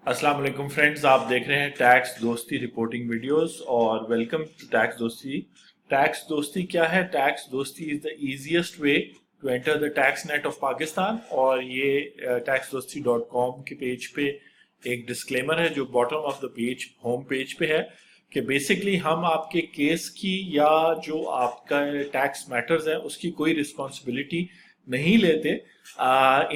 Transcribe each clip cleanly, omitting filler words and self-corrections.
अस्सलाम वालेकुम फ्रेंड्स, आप देख रहे हैं टैक्स दोस्ती रिपोर्टिंग वीडियोस और welcome to tax Dosti. Tax Dosti क्या है? Tax Dosti is the easiest way to enter the tax net of Pakistan. और ये taxdosti.com के पेज पे एक डिस्क्लेमर है जो bottom of the page home page पे है कि बेसिकली हम आपके केस की या जो आपका टैक्स मैटर्स है उसकी कोई रिस्पॉन्सिबिलिटी नहीं लेते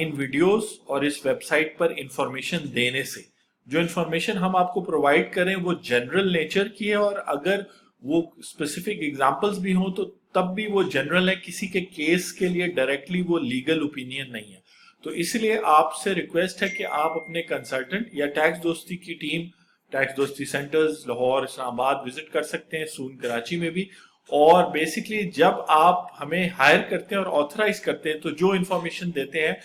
इन वीडियोस और इस वेबसाइट पर इंफॉर्मेशन देने से। जो इन्फॉर्मेशन हम आपको प्रोवाइड करें वो जनरल नेचर की है और अगर वो स्पेसिफिक एग्जांपल्स भी हों तो तब भी वो जनरल है, किसी के केस के लिए डायरेक्टली वो लीगल ओपिनियन नहीं है। तो इसलिए आपसे रिक्वेस्ट है कि आप अपने कंसल्टेंट या टैक्स दोस्ती की टीम, टैक्स दोस्ती सेंटर्स लाहौर, इस्लामाबाद विजिट कर सकते हैं, सून कराची में भी। और बेसिकली जब आप हमें हायर करते हैं और ऑथराइज करते हैं तो जो इन्फॉर्मेशन देते हैं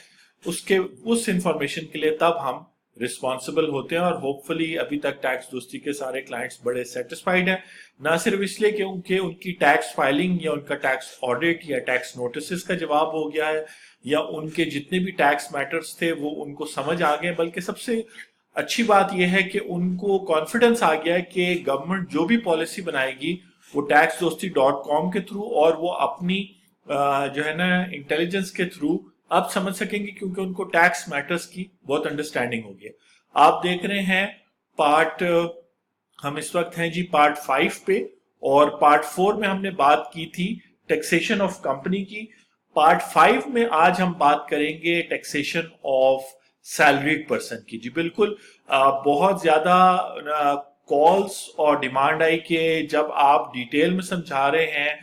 उसके उस इंफॉर्मेशन के लिए तब हम रिस्पॉन्सिबल होते हैं। और होपफुली अभी तक टैक्स दोस्ती के सारे क्लाइंट्स बड़े सेटिस्फाइड हैं, ना सिर्फ इसलिए क्योंकि उनकी टैक्स फाइलिंग या उनका टैक्स ऑडिट या टैक्स नोटिस का जवाब हो गया है या उनके जितने भी टैक्स मैटर्स थे वो उनको समझ आ गए, बल्कि सबसे अच्छी बात यह है कि उनको कॉन्फिडेंस आ गया है कि गवर्नमेंट जो भी पॉलिसी बनाएगी वो taxdosti.com के थ्रू और वो अपनी जो है ना इंटेलिजेंस के थ्रू आप समझ सकेंगे, क्योंकि उनको टैक्स मैटर्स की बहुत अंडरस्टैंडिंग होगी। आप देख रहे हैं पार्ट, हम इस वक्त हैं जी पार्ट 5 पे, और पार्ट 4 में हमने बात की थी टैक्सेशन ऑफ कंपनी की। पार्ट 5 में आज हम बात करेंगे टैक्सेशन ऑफ सैलरीड पर्सन की। जी बिल्कुल, बहुत ज्यादा कॉल्स और डिमांड आई कि जब आप डिटेल में समझा रहे हैं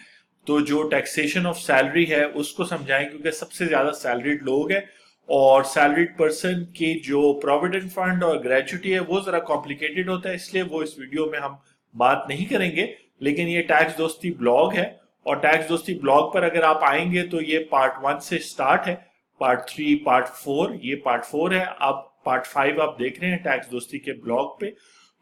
तो जो टैक्सेशन ऑफ सैलरी है उसको समझाएं, क्योंकि सबसे ज्यादा सैलरीड लोग हैं और सैलरीड पर्सन की जो प्रोविडेंट फंड और ग्रेचुटी है वो जरा कॉम्प्लिकेटेड होता है, इसलिए वो इस वीडियो में हम बात नहीं करेंगे। लेकिन ये टैक्स दोस्ती ब्लॉग है और टैक्स दोस्ती ब्लॉग पर अगर आप आएंगे तो ये पार्ट 1 से स्टार्ट है, पार्ट 3, पार्ट 4, ये पार्ट 4 है। अब पार्ट 5 आप देख रहे हैं टैक्स दोस्ती के ब्लॉग पे।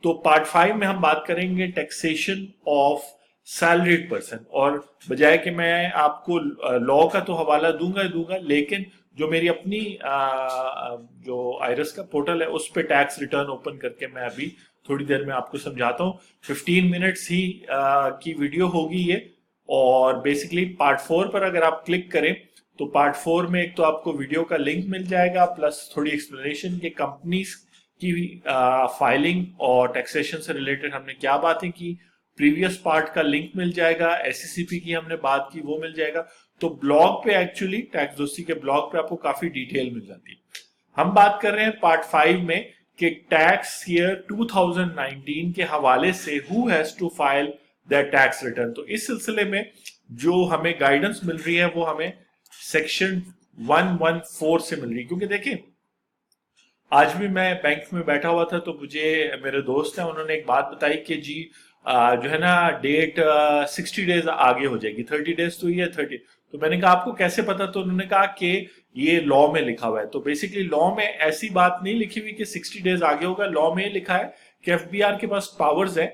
तो पार्ट 5 में हम बात करेंगे टैक्सेशन ऑफ सैलरीड पर्सन। और बजाय कि मैं आपको लॉ का तो हवाला दूंगा, लेकिन जो मेरी अपनी जो आयरस का पोर्टल है उस पे टैक्स रिटर्न ओपन करके मैं अभी थोड़ी देर में आपको समझाता हूँ। 15 मिनट्स ही की वीडियो होगी ये। और बेसिकली पार्ट 4 पर अगर आप क्लिक करें तो पार्ट 4 में एक तो आपको वीडियो का लिंक मिल जाएगा, प्लस थोड़ी एक्सप्लेनेशन के कंपनीज की फाइलिंग और टैक्सेशन से रिलेटेड हमने क्या बातें की। प्रीवियस पार्ट का लिंक मिल जाएगा, एससीसीपी की हमने बात की वो मिल जाएगा। तो ब्लॉग पे एक्चुअली टैक्स दोस्ती के ब्लॉग पे आपको काफी डिटेल मिल जाती है। हम बात कर रहे हैं पार्ट 5 में कि टैक्स ईयर 2019 के हवाले से who has to file the tax return. तो इस सिलसिले में जो हमें गाइडेंस मिल रही है वो हमें सेक्शन 114 से मिल रही है। क्योंकि देखिए, आज भी मैं बैंक में बैठा हुआ था तो मुझे मेरे दोस्त हैं, उन्होंने एक बात बताई कि जी जो है ना डेट 60 डेज आगे हो जाएगी, 30 डेज तो ये 30। तो मैंने कहा आपको कैसे पता? तो उन्होंने कहा कि ये लॉ में लिखा हुआ है। तो बेसिकली लॉ में ऐसी बात नहीं लिखी हुई कि 60 डेज आगे होगा, लॉ में लिखा है कि एफबीआर के पास पावर्स है,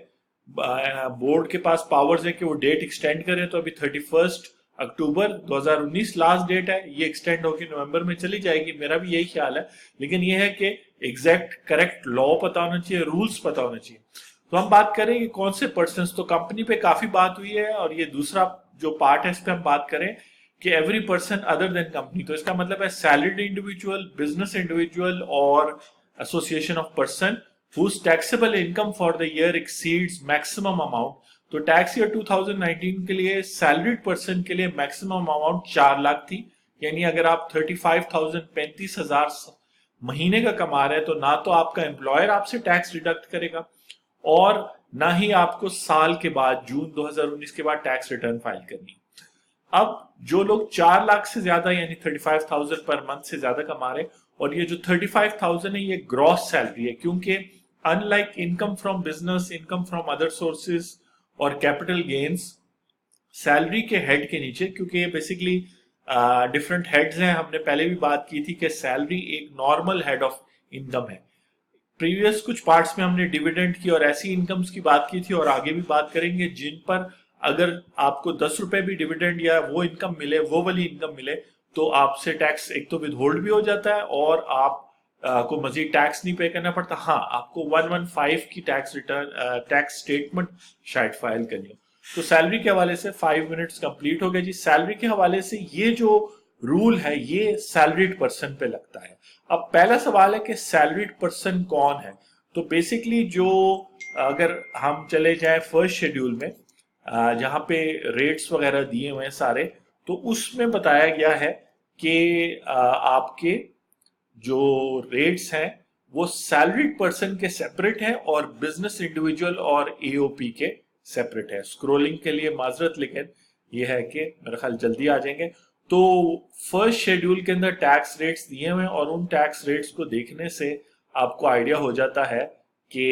बोर्ड के पास पावर्स है कि वो डेट एक्सटेंड करें। तो अभी 31 अक्टूबर 2019 लास्ट डेट है, ये एक्सटेंड होकर नवंबर में चली जाएगी, मेरा भी यही ख्याल है। लेकिन ये है कि एग्जैक्ट करेक्ट लॉ पता होना चाहिए, रूल्स पता होना चाहिए। तो हम बात करें कि कौन से पर्सन, तो कंपनी पे काफी बात हुई है और ये दूसरा जो पार्ट है इस पे हम बात करें कि every person other than company. तो इसका मतलब है सैलरीड इंडिविजुअल, बिजनेस इंडिविजुअल और association of person whose taxable income for the year exceeds maximum amount। तो टैक्स ईयर 2019 के लिए सैलरीड पर्सन के लिए मैक्सिमम अमाउंट 4 लाख थी। यानी अगर आप 35,000 महीने का कमा रहे हैं तो ना तो आपका एम्प्लॉयर आपसे टैक्स डिडक्ट करेगा और ना ही आपको साल के बाद जून 2019 के बाद टैक्स रिटर्न फाइल करनी। अब जो लोग 4 लाख से ज्यादा यानी 35,000 पर मंथ से ज्यादा कमा रहे, और ये जो 35,000 है ये ग्रॉस सैलरी है, क्योंकि unlike income from business, income from other sources और कैपिटल गेन्स, सैलरी के हेड के नीचे, क्योंकि ये बेसिकली डिफरेंट हेड्स हैं। हमने पहले भी बात की थी कि सैलरी एक नॉर्मल हेड ऑफ इनकम है। प्रीवियस कुछ पार्ट्स में हमने डिविडेंड की और ऐसी इनकम्स की बात की थी और आगे भी बात करेंगे जिन पर अगर आपको 10 रुपए भी डिविडेंड या वो इनकम मिले, वो वाली इनकम मिले, तो आपसे टैक्स एक तो विदहोल्ड भी हो जाता है और आप को मजीद टैक्स नहीं पे करना पड़ता। हाँ, आपको 115 की टैक्स रिटर्न टैक्स स्टेटमेंट शायद फाइल करनी हो। तो सैलरी के हवाले से 5 मिनट्स कंप्लीट हो गए जी। सैलरी के हवाले से ये जो रूल है ये सैलरीड पर्सन पे लगता है। अब पहला सवाल है कि सैलरीड पर्सन कौन है। तो बेसिकली जो, अगर हम चले जाए फर्स्ट शेड्यूल में जहाँ पे रेट्स वगैरह दिए हुए हैं सारे, तो उसमें बताया गया है कि आपके जो रेट्स हैं वो सैलरीड पर्सन के सेपरेट हैं और बिजनेस इंडिविजुअल और एओपी के सेपरेट है। स्क्रोलिंग के लिए माजरत, लेकिन ये है कि मेरा ख्याल जल्दी आ जाएंगे। तो फर्स्ट शेड्यूल के अंदर टैक्स रेट्स दिए हुए हैं और उन टैक्स रेट्स को देखने से आपको आइडिया हो जाता है कि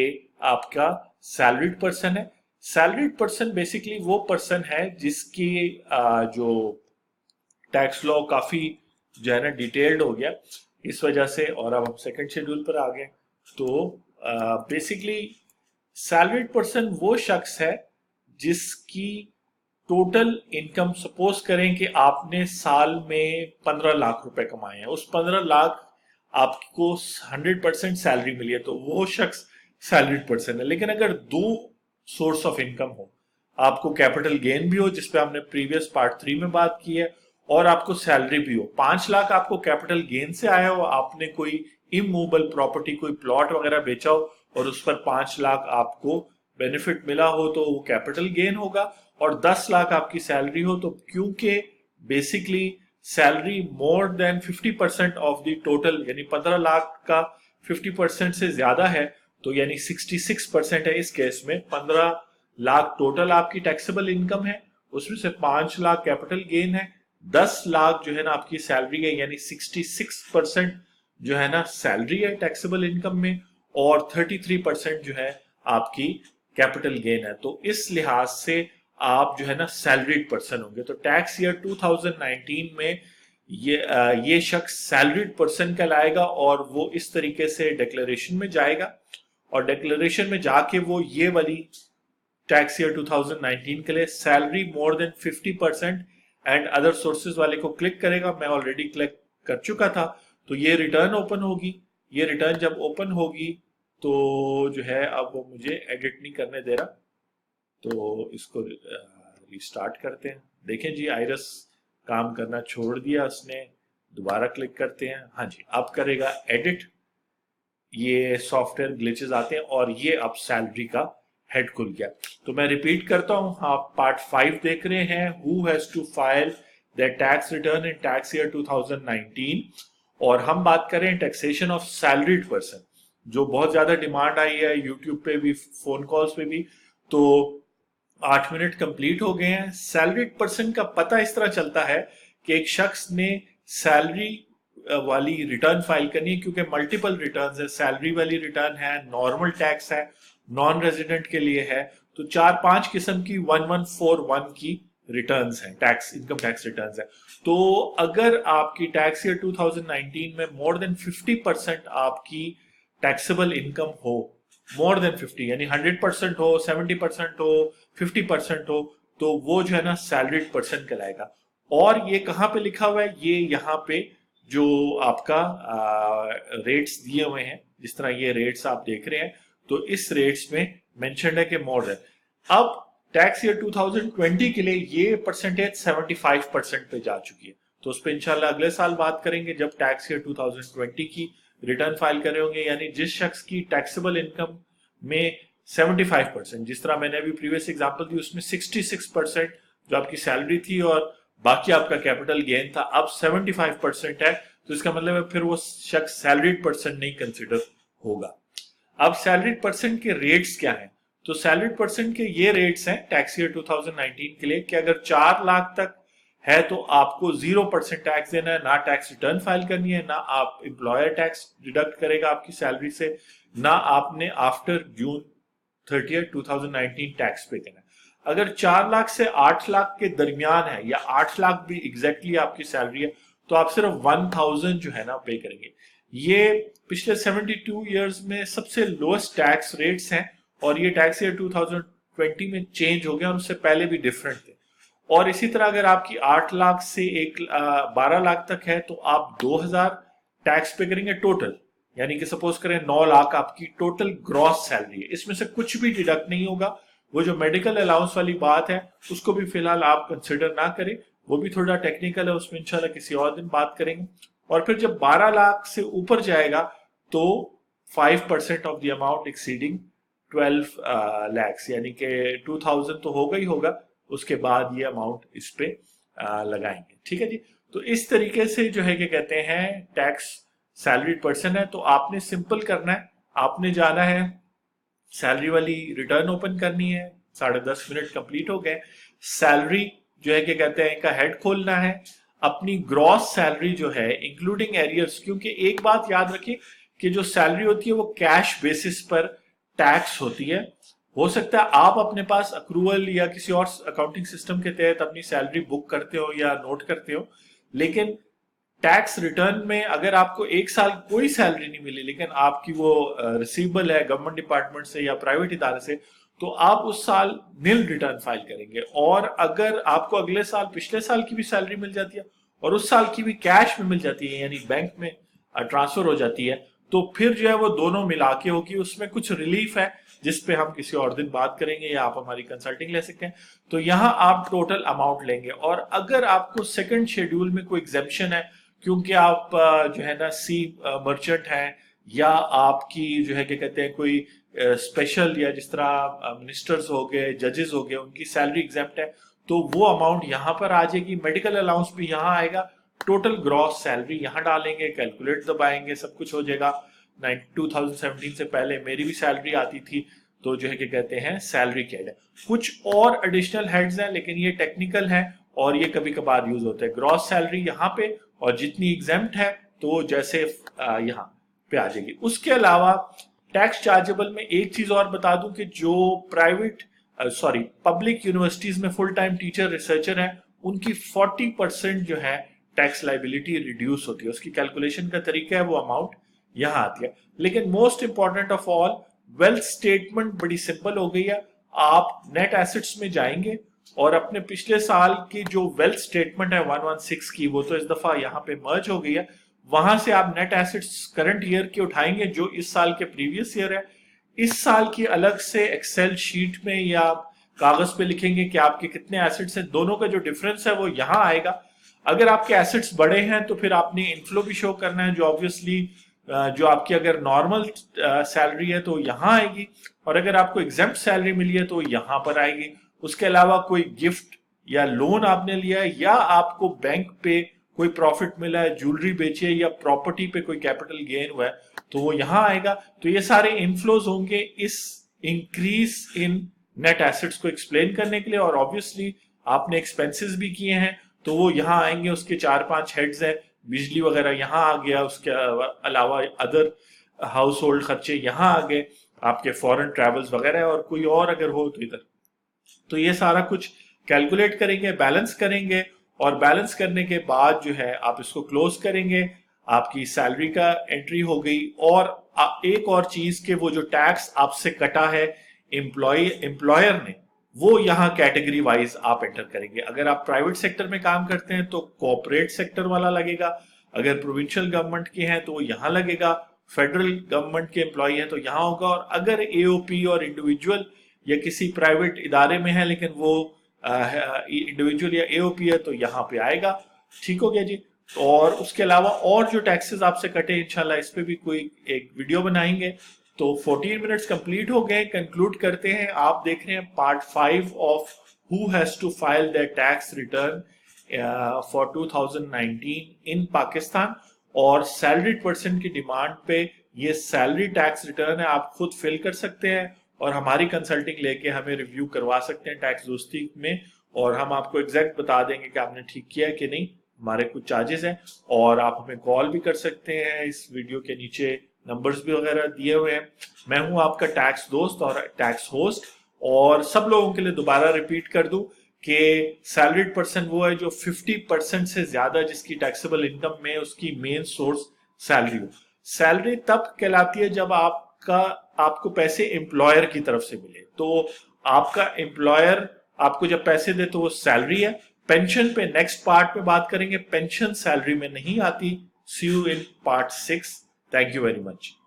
आपका सैलरीड पर्सन है। सैलरीड पर्सन बेसिकली वो पर्सन है जिसकी जो टैक्स लॉ काफी जो है ना डिटेल्ड हो गया इस वजह से, और अब हम सेकंड शेड्यूल पर आ गए। तो बेसिकली सैलरीड पर्सन वो शख्स है जिसकी टोटल इनकम, सपोज करें कि आपने साल में 15 लाख रुपए कमाए हैं, उस 15 लाख आपको 100% सैलरी मिली है, तो वो शख्स सैलरीड पर्सन है। लेकिन अगर दो सोर्स ऑफ इनकम हो, आपको कैपिटल गेन भी हो जिसपे हमने प्रीवियस पार्ट 3 में बात की है, और आपको सैलरी भी हो, 5 लाख आपको कैपिटल गेन से आया हो, आपने कोई इमूवेबल प्रॉपर्टी, कोई प्लॉट वगैरह बेचा हो और उस पर 5 लाख आपको बेनिफिट मिला हो, तो वो कैपिटल गेन होगा। और 10 लाख आपकी सैलरी हो, तो क्योंकि basically salary more than 50% of the total, यानी 15 लाख का 50% से ज्यादा है, तो यानी 66% है। इस केस में 15 लाख टोटल आपकी टैक्सेबल इनकम है, उसमें से 5 लाख कैपिटल गेन है, 10 लाख जो है ना आपकी सैलरी है, यानी 66% जो है ना सैलरी है टैक्सेबल इनकम में, और 33% जो है आपकी कैपिटल गेन है। तो इस लिहाज से आप जो है ना सैलरीड पर्सन होंगे। तो टैक्स ईयर 2019 में ये शख्स सैलरीड पर्सन कहलाएगा और वो इस तरीके से डिक्लेरेशन में जाएगा, और डिक्लेरेशन में जाके वो ये वाली टैक्स ईयर 2019 के लिए salary more than 50% and other sources वाले को क्लिक करेगा। मैं ऑलरेडी क्लिक कर चुका था। तो ये रिटर्न ओपन होगी। ये रिटर्न जब ओपन होगी तो जो है, अब वो मुझे एडिट नहीं करने दे रहा, तो इसको रिस्टार्ट करते हैं। देखें जी, आइरस काम करना छोड़ दिया उसने। दोबारा क्लिक करते हैं। हाँ जी, अब करेगा एडिट। ये सॉफ्टवेयर ग्लिचेस आते हैं और ये अब सैलरी का हेड खुल गया। तो मैं रिपीट करता हूं, आप पार्ट 5 देख रहे हैं, who has to file the tax return in tax year 2019, और हम बात करें टैक्सेशन ऑफ सैलरीड पर्सन, जो बहुत ज्यादा डिमांड आई है यूट्यूब पे भी, फोन कॉल्स पे भी। तो 8 मिनट कंप्लीट हो गए हैं। सैलरीड पर्सन का पता इस तरह चलता है कि एक शख्स ने सैलरी वाली रिटर्न फाइल करनी है, क्योंकि मल्टीपल रिटर्न्स है, सैलरी वाली रिटर्न है, नॉर्मल टैक्स है, नॉन रेजिडेंट के लिए है, तो 4-5 किस्म की 1141 की रिटर्न्स हैं, टैक्स, इनकम टैक्स रिटर्न्स है। तो अगर आपकी टैक्स ईयर 2019 में मोर देन 50% आपकी टैक्सेबल इनकम हो, मोर देन 50 यानी 100% हो, 70% हो, 50% हो, तो वो जो है ना सैलरीड पर्सन कहलाएगा। और ये कहाँ पे लिखा हुआ है? ये यहाँ पे जो आपका रेट्स दिए हुए हैं, जिस तरह ये रेट्स आप देख रहे हैं, तो इस रेट्स में मेंशन्ड है कि मोर देन। अब टैक्स ईयर 2020 के लिए ये परसेंटेज 75% पे जा चुकी है, तो उस पर इंशाल्लाह अगले साल बात करेंगे जब टैक्स ईयर 2020 की रिटर्न फाइल करे होंगे। यानी जिस शख्स की टैक्सेबल इनकम में 75%, जिस तरह मैंने अभी प्रीवियस एग्जांपल दी उसमें 66% जो आपकी सैलरी थी और बाकी आपका कैपिटल गेन था, अब 75% है, तो इसका मतलब है फिर वो शख्स सैलरीड पर्सन नहीं कंसिडर होगा। अब सैलरीड पर्सन के रेट्स क्या हैं? तो सैलरीड पर्सन के ये रेट्स हैं टैक्स ईयर 2019 के लिए कि अगर 4 लाख तक है तो आपको 0% टैक्स देना है, ना टैक्स रिटर्न फाइल करनी है, ना आप एम्प्लॉयर टैक्स डिडक्ट करेगा आपकी सैलरी से, ना आपने आफ्टर जून 30 2019 टैक्स पे देना है। अगर 4 लाख से 8 लाख के दरमियान है, या 8 लाख भी एग्जैक्टली आपकी सैलरी है, तो आप सिर्फ 1000 जो है ना पे करेंगे। ये पिछले 72 इयर्स में सबसे लोएस्ट टैक्स रेट्स हैं, और ये टैक्स ईयर 2020 में चेंज हो गया, और उससे पहले भी डिफरेंट थे। और इसी तरह अगर आपकी 8 लाख से 12 लाख तक है तो आप 2000 टैक्स पे करेंगे टोटल, यानी कि सपोज करें 9 लाख आपकी टोटल ग्रॉस सैलरी है, इसमें से कुछ भी डिडक्ट नहीं होगा। वो जो मेडिकल अलाउंस वाली बात है उसको भी फिलहाल आप कंसिडर ना करें, वो भी थोड़ा टेक्निकल है, उसमें इंशाल्लाह किसी और दिन बात करेंगे। और फिर जब 12 लाख से ऊपर जाएगा तो 5% of the amount exceeding 12 lakhs, यानी कि 2000 तो होगा ही होगा, उसके बाद ये अमाउंट इस पे लगाएंगे। ठीक है जी। तो इस तरीके से जो है क्या कहते हैं टैक्स सैलरीड पर्सन है तो आपने सिंपल करना है, आपने जाना है सैलरी वाली रिटर्न ओपन करनी है, 10:30 कंप्लीट हो गए। सैलरी जो है क्या कहते हैं का हेड खोलना है, अपनी ग्रॉस सैलरी जो है इंक्लूडिंग एरियर्स, क्योंकि एक बात याद रखिए कि जो सैलरी होती है वो कैश बेसिस पर टैक्स होती है। हो सकता है आप अपने पास अक्रूवल या किसी और अकाउंटिंग सिस्टम के तहत अपनी सैलरी बुक करते हो या नोट करते हो, लेकिन टैक्स रिटर्न में अगर आपको एक साल कोई सैलरी नहीं मिली लेकिन आपकी वो रिसीवेबल है गवर्नमेंट डिपार्टमेंट से या प्राइवेट इदारे से, तो आप उस साल नील रिटर्न फाइल करेंगे। और अगर आपको अगले साल पिछले साल की भी सैलरी मिल जाती है और उस साल की भी कैश में मिल जाती है, यानी बैंक में ट्रांसफर हो जाती है, तो फिर जो है वो दोनों मिला के होगी। उसमें कुछ रिलीफ है जिस पे हम किसी और दिन बात करेंगे या आप हमारी कंसल्टिंग ले सकते हैं। तो यहाँ आप टोटल अमाउंट लेंगे, और अगर आपको सेकंड शेड्यूल में कोई एग्जेम्पशन है क्योंकि आप जो है ना सी मर्चेंट हैं, या आपकी जो है क्या कहते हैं कोई स्पेशल या जिस तरह मिनिस्टर्स हो गए जजेस हो गए उनकी सैलरी एग्जेम्प्ट है, तो वो अमाउंट यहाँ पर आ जाएगी। मेडिकल अलाउंस भी यहाँ आएगा, टोटल ग्रॉस सैलरी यहाँ डालेंगे, कैलकुलेट दबाएंगे, सब कुछ हो जाएगा। 2017 से पहले मेरी भी सैलरी आती थी, तो जो है क्या कहते हैं सैलरी हेड है। कुछ और एडिशनल हेड्स हैं लेकिन ये टेक्निकल है और ये कभी कभार यूज होते हैं। ग्रॉस सैलरी यहाँ पे, और जितनी एग्जेम्प्ट है तो जैसे यहाँ पे आ जाएगी। उसके अलावा टैक्स चार्जेबल में एक चीज और बता दूं कि जो प्राइवेट पब्लिक यूनिवर्सिटीज में फुल टाइम टीचर रिसर्चर हैं उनकी 40% जो है टैक्स लाइबिलिटी रिड्यूस होती है। उसकी कैलकुलेशन का तरीका है, वो अमाउंट यहाँ आती है। लेकिन most important of all, wealth statement बड़ी सिंपल हो गई है। आप नेट एसेट्स में जाएंगे और अपने पिछले साल की जो वेल्थ स्टेटमेंट है 116 की, वो तो इस दफा यहाँ पे मर्ज हो गई है, वहां से आप नेट एसेट्स करंट ईयर के उठाएंगे जो इस साल के प्रीवियस ईयर है। इस साल की अलग से एक्सेल शीट में या कागज पे लिखेंगे कि आपके कितने एसेट्स हैं, दोनों का जो डिफरेंस है वो यहाँ आएगा। अगर आपके एसेट्स बड़े हैं तो फिर आपने इनफ्लो भी शो करना है, जो ऑब्वियसली जो आपकी अगर नॉर्मल सैलरी है तो यहाँ आएगी, और अगर आपको एग्जेम्प्ट सैलरी मिली है तो यहाँ पर आएगी। उसके अलावा कोई गिफ्ट या लोन आपने लिया है, या आपको बैंक पे कोई प्रॉफिट मिला है, ज्वेलरी बेची है, या प्रॉपर्टी पे कोई कैपिटल गेन हुआ है, तो वो यहाँ आएगा। तो ये सारे इनफ्लोज होंगे इस इंक्रीज इन नेट एसेट्स को एक्सप्लेन करने के लिए। और ऑब्वियसली आपने एक्सपेंसेस भी किए हैं तो वो यहाँ आएंगे, उसके 4-5 हेड्स है, बिजली वगैरह यहाँ आ गया, उसके अलावा अदर हाउस होल्ड खर्चे यहाँ आ गए, आपके फॉरेन ट्रेवल्स वगैरह, और कोई और अगर हो तो इधर। तो ये सारा कुछ कैलकुलेट करेंगे, बैलेंस करेंगे, और बैलेंस करने के बाद जो है आप इसको क्लोज करेंगे। आपकी सैलरी का एंट्री हो गई। और एक और चीज के वो जो टैक्स आपसे कटा है एम्प्लॉयर ने, वो यहाँ कैटेगरी वाइज आप एंटर करेंगे। अगर आप प्राइवेट सेक्टर में काम करते हैं तो कॉर्पोरेट सेक्टर वाला लगेगा, अगर प्रोविंशियल गवर्नमेंट के हैं तो वो यहाँ लगेगा, फेडरल गवर्नमेंट के एम्प्लॉय हैं तो यहाँ होगा, और अगर एओपी और इंडिविजुअल या किसी प्राइवेट इदारे में है लेकिन वो इंडिविजुअल या एओपी है तो यहाँ पे आएगा। ठीक हो गया जी। और उसके अलावा और जो टैक्सेस आपसे कटे इंशाल्लाह इस पे भी कोई एक वीडियो बनाएंगे। तो 14 मिनट्स कंप्लीट हो गए, कंक्लूड करते हैं। आप देख रहे हैं part 5 of who has to file the tax return for 2019 in Pakistan. और सैलरीड पर्सन की डिमांड पे ये सैलरी टैक्स रिटर्न है, आप खुद फिल कर सकते हैं और हमारी कंसल्टिंग लेके हमें रिव्यू करवा सकते हैं टैक्स दोस्ती में, और हम आपको एग्जैक्ट बता देंगे कि आपने ठीक किया है कि नहीं। हमारे कुछ चार्जेस हैं, और आप हमें कॉल भी कर सकते हैं। इस वीडियो के नीचे नंबर्स भी वगैरह दिए हुए हैं। मैं हूं आपका टैक्स दोस्त और टैक्स होस्ट। और सब लोगों के लिए दोबारा रिपीट कर दूं कि सैलरीड पर्सन वो है जो 50% से ज्यादा जिसकी टैक्सेबल इनकम में उसकी मेन सोर्स सैलरी हो। सैलरी तब कहलाती है जब आपको पैसे एम्प्लॉयर की तरफ से मिले। तो आपका एम्प्लॉयर आपको जब पैसे दे तो वो सैलरी है। पेंशन पे नेक्स्ट पार्ट में बात करेंगे, पेंशन सैलरी में नहीं आती। See you in part 6। Thank you very much.